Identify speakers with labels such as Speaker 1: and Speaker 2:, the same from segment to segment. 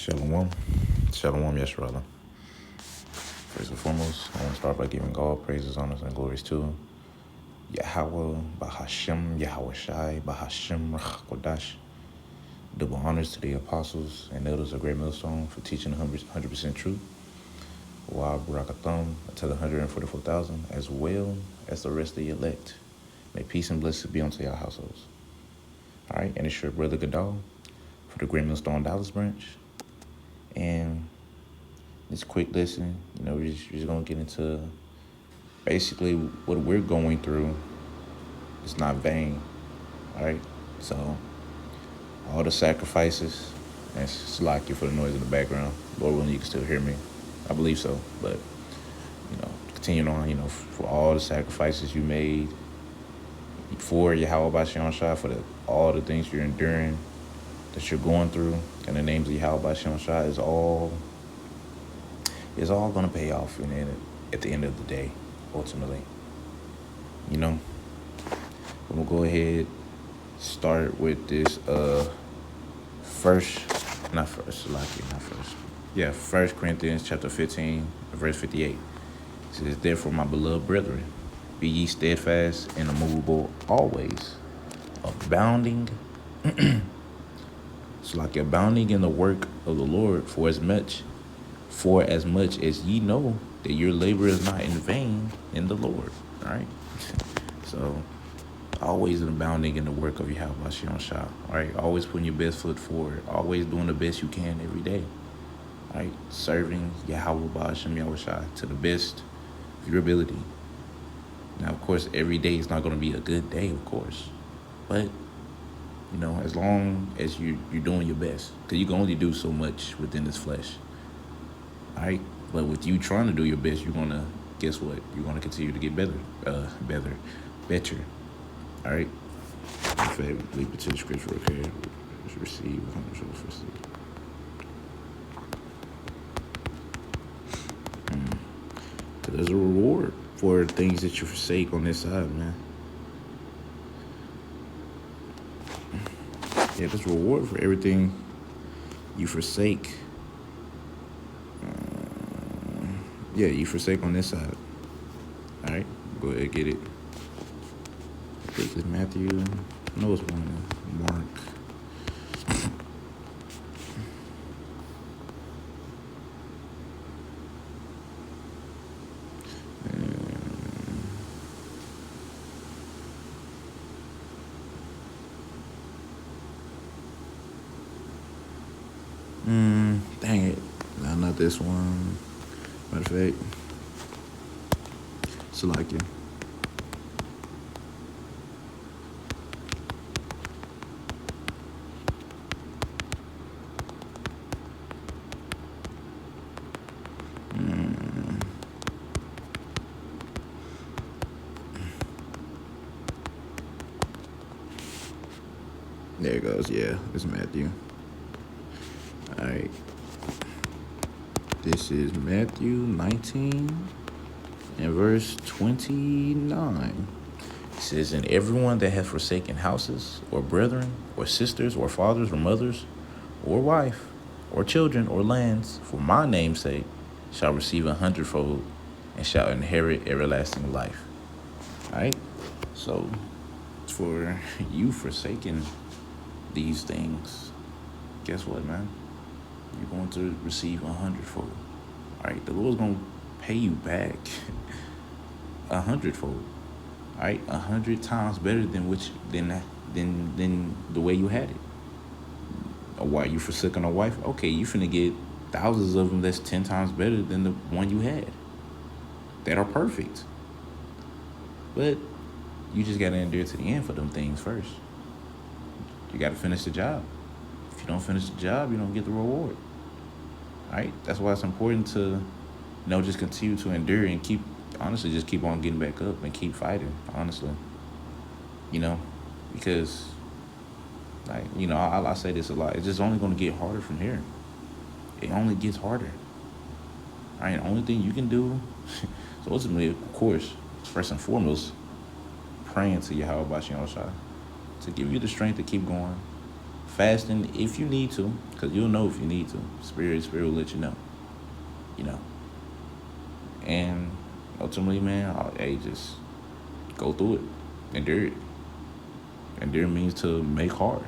Speaker 1: Shalom. Shalom, Yeshua. First and foremost, I want to start by giving all praises, honors, and glories to Yahweh, Bahashem, Yahweh Shai, Bahashem, Rach Kodash. Double honors to the apostles and elders of Great Millstone for teaching 100% truth. Wa Barakatham to the 144,000, as well as the rest of the elect. May peace and blessings be unto your households. All right, and it's your brother Gadal for the Great Millstone Dallas branch. And this quick lesson, we're just going to get into basically what we're going through. It's not vain, all right? So all the sacrifices, and it's like you for the noise in the background. Lord willing, you can still hear me. I believe so. But, continuing on, for all the sacrifices you made for Yahweh Bashem Shai, for all the things you're enduring, that you're going through, in the names of Yahweh Bashem Shai, is all going to pay off at the end of the day, ultimately. I'm going to go ahead, start with this First Corinthians chapter 15, verse 58. It says, "Therefore, my beloved brethren, be ye steadfast and immovable always, abounding abounding in the work of the Lord, for as much as ye know that your labor is not in vain in the Lord." All right. So always abounding in the work of Yahweh Bashem Shai. All right. Always putting your best foot forward. Always doing the best you can every day. All right. Serving Yahweh Bashem Yahweh Shai to the best of your ability. Now, of course, every day is not going to be a good day, of course. But, as long as you're doing your best. Because you can only do so much within this flesh. All right? But with you trying to do your best, you're going to, guess what? You're going to continue to get better. All right? In fact, leave it to the scripture, okay? Receive, Because there's a reward for things that you forsake on this side, man. Yeah, there's a reward for everything you forsake. You forsake on this side. All right, go ahead, get it. I think it's Matthew. No, it's Mark. Dang it. No, not this one. Matter of fact, Salakia. There it goes. Yeah, it's Matthew. All right. This is Matthew 19 and verse 29. It says, "And everyone that hath forsaken houses, or brethren, or sisters, or fathers, or mothers, or wife, or children, or lands, for my name's sake, shall receive 100-fold, and shall inherit everlasting life." All right? So, for you forsaking these things, guess what, man? You're going to receive 100-fold. All right, the Lord's going to pay you back 100-fold. All right, 100 times better than the way you had it. Why you forsaking a wife? Okay, you finna get thousands of them that's 10 times better than the one you had. That are perfect. But you just got to endure to the end for them things first. You got to finish the job. If you don't finish the job, you don't get the reward. All right? That's why it's important to, just continue to endure and keep on getting back up and keep fighting, honestly. Because, I say this a lot. It's just only going to get harder from here. It only gets harder. All right? The only thing you can do, so ultimately, of course, first and foremost, praying to Yahweh Bashem Shai to give you the strength to keep going, fasting if you need to, because you'll know if you need to. Spirit will let you know. You know. And ultimately, man, hey, just go through it. Endure it. Endure means to make hard.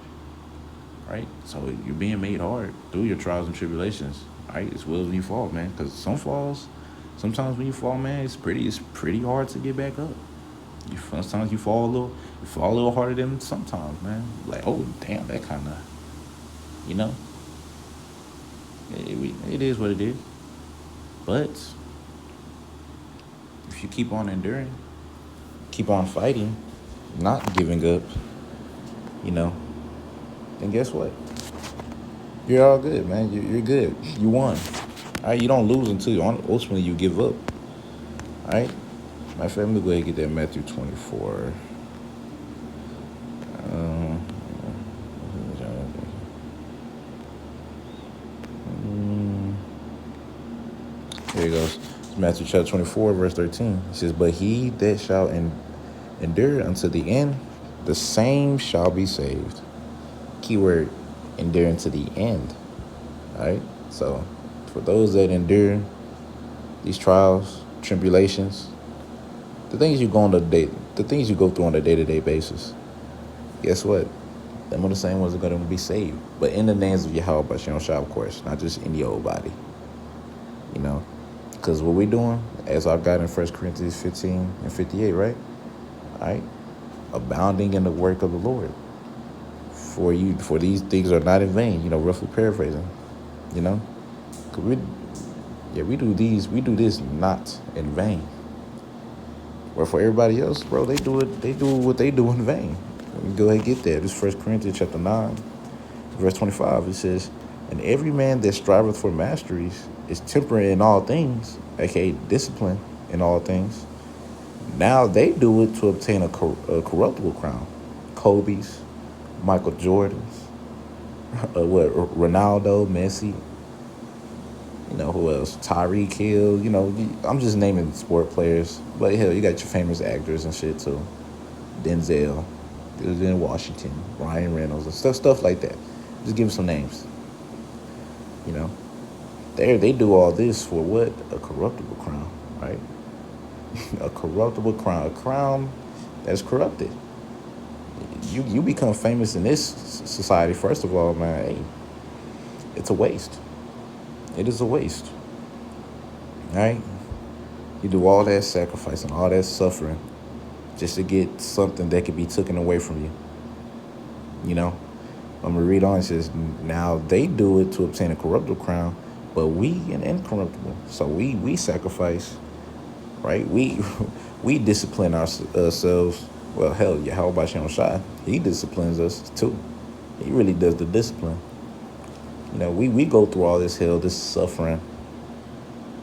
Speaker 1: Right? So you're being made hard through your trials and tribulations. Right? As well as when you fall, man. Because sometimes when you fall, man, it's pretty hard to get back up. Sometimes you fall a little harder than sometimes, man. Like, oh damn, that kind of, you know, it is what it is. But if you keep on enduring, keep on fighting, not giving up, you know, then guess what? You're all good, man. You're good. You won. All right, you don't lose until ultimately you give up. All right, my family, go ahead and get that Matthew 24. Um, Here it goes. It's Matthew chapter 24, verse 13. It says, "But he that shall endure unto the end, the same shall be saved." Keyword, endure unto the end. All right? So, for those that endure these trials, tribulations, the things you go through on a day-to-day basis, guess what? Them are the same ones that are going to be saved. But in the names of Yahweh Bashem Shah, of course, not just in the old body. You know? Because what we're doing, as I've got in 1 Corinthians 15 and 58, right? All right? Abounding in the work of the Lord. For these things are not in vain, roughly paraphrasing, you know? Cause we do this not in vain. Or for everybody else, bro, they do what they do in vain. Let me go ahead and get there. This 1 Corinthians chapter 9, verse 25, it says, "And every man that striveth for masteries is temperate in all things," aka discipline in all things. "Now they do it to obtain a corruptible crown." Kobe's, Michael Jordan's, Ronaldo, Messi, who else? Tyreek Hill, I'm just naming sport players. But hell, you got your famous actors and shit too. Denzel, Denzel Washington, Ryan Reynolds, and stuff like that. Just give them some names. They do all this for what? A corruptible crown, right? A corruptible crown, a crown that's corrupted. You become famous in this society, first of all, man, hey, it's a waste. It is a waste. All right? You do all that sacrifice and all that suffering just to get something that could be taken away from you. I'm going to read on. It says, "Now they do it to obtain a corruptible crown, but we an incorruptible." So we sacrifice, right? We discipline ourselves. Well, hell, Yahweh Shem Shai, he disciplines us too. He really does the discipline. We go through all this hell, this suffering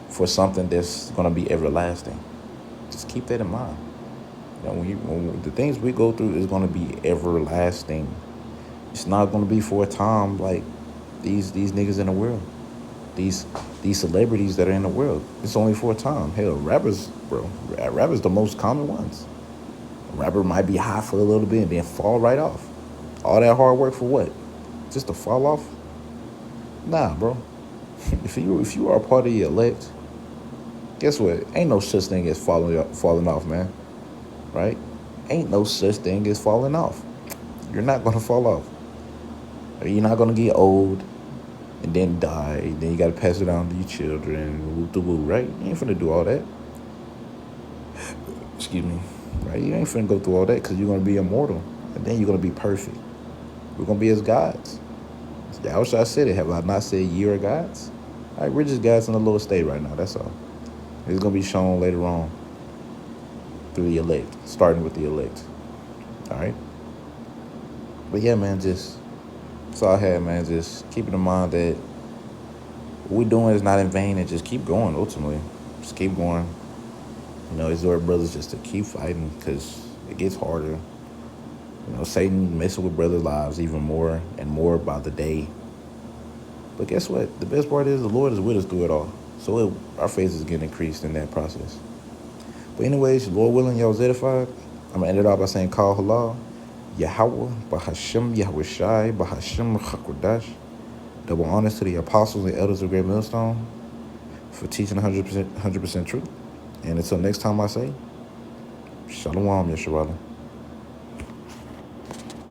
Speaker 1: for something that's going to be everlasting. Just keep that in mind. When the things we go through is going to be everlasting. It's not going to be for a time like these niggas in the world. These celebrities that are in the world. It's only for a time. Hell, rappers, bro. Rappers the most common ones. A rapper might be high for a little bit and then fall right off. All that hard work for what? Just to fall off? Nah, bro. If you are a part of the elect, guess what? Ain't no such thing as falling off, man. Right? Ain't no such thing as falling off. You're not gonna fall off. You're not gonna get old and then die. Then you gotta pass it on to your children. Woo to woo, right? You ain't finna do all that. Excuse me. Right? You ain't finna go through all that because you're gonna be immortal. And then you're gonna be perfect. We're gonna be as gods. Yahweh said it. Have I not said ye are gods? All right, we're just gods in the lower state right now. That's all. It's going to be shown later on through the elect, starting with the elect. All right? But yeah, man, that's all I had, man. Just keep in mind that what we're doing is not in vain, and just keep going, ultimately. Just keep going. Exhort brothers just to keep fighting because it gets harder. Satan messing with brothers' lives even more and more by the day. But guess what? The best part is the Lord is with us through it all. So our faith is getting increased in that process. But anyways, Lord willing, y'all was edified. I'm going to end it off by saying, call halal. Yahweh, Bahashim, Yahweh Shai, Bahashim, Chakodash. Double honors to the apostles and elders of Great Millstone for teaching 100% truth. And until next time I say, Shalom, Yeshua.